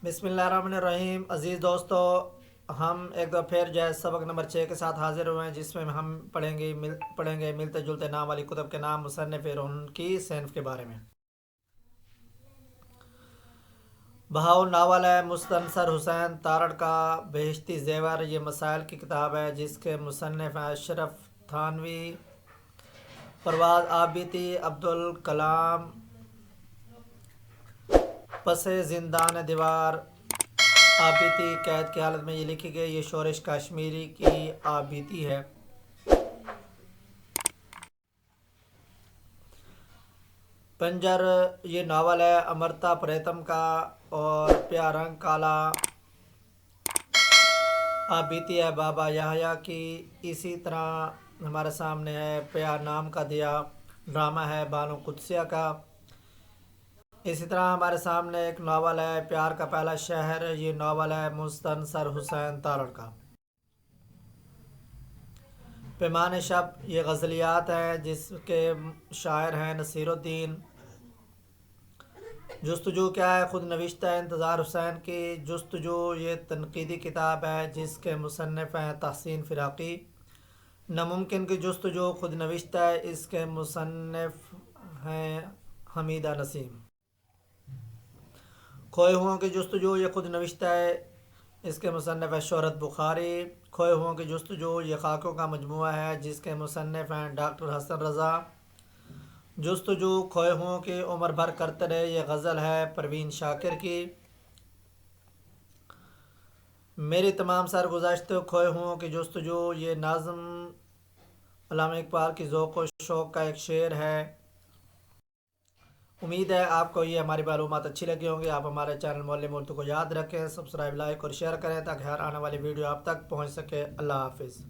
बिस्मिल्लाहिर्रहमानिर्रहीम। अज़ीज़ दोस्तों, हम एक बार फिर जो है सबक नंबर 6 के साथ हाज़िर हुए हैं, जिसमें हम पढ़ेंगे मिलते जुलते नाम वाली कुतुब के नाम, मुसन्निफ़ और उनकी सनफ़ के बारे में। बहाउल नावल है मुस्तनसर हुसैन तारड़ का बेहिश्ती ज़ेवर। ये मसाइल की किताब है जिसके मुसन्निफ़ हैं अशरफ थानवी, परवाज़ आबिदी, अब्दुल कलाम पसे ज़िंदान दीवार आबिदी। कैद की हालत में ये लिखी गई। ये शोरिश कश्मीरी की आबिदी है। पंजर ये नावल है अमृता प्रीतम का, और प्यार रंग काला आबिदी है बाबा याहया की। इसी तरह हमारे सामने है प्यार नाम का दिया, ड्रामा है बानो कुदसिया का। इसी तरह हमारे सामने एक नावल है प्यार का पहला शहर। ये नावल है मुस्तनसर हुसैन तारड़ का। पैमान शब ये गज़लियात हैं जिसके शायर हैं नसीरुद्दीन। जुस्तजू क्या है, खुद नविश्ता है इंतज़ार हुसैन की। जुस्तजू ये तनकीदी किताब है जिसके मुसन्निफ़ हैं तहसीन फ़िराक़ी। नामुमकिन की जुस्तजू खुद नविश्ता है, इसके मुसन्निफ़ हैं हमीदा नसीम। खोए हुओं की जुस्तजू ये खुद नविश्ता है, इसके मुसन्निफ़ है शोहरत बुखारी। खोए हुओं की जुस्तजू ये खाकों का मजमुआ है जिसके मुसन्निफ़ हैं डॉक्टर हसन रज़ा। जुस्तजू खोए हुओं की उम्र भर करते रहे, ये गज़ल है परवीन शाकिर की। मेरी तमाम सरगुज़श्त खोए हुओं की जुस्तजू ये नाज़म अल्लामा इकबाल की ज़ौक़ व शौक़ का एक शेर है। उम्मीद है आपको ये हमारी मालूमात अच्छी लगी होंगी। आप हमारे चैनल मोअल्लिम उर्दू को याद रखें, सब्सक्राइब, लाइक और शेयर करें ताकि हर आने वाली वीडियो आप तक पहुँच सके। अल्लाह हाफिज़।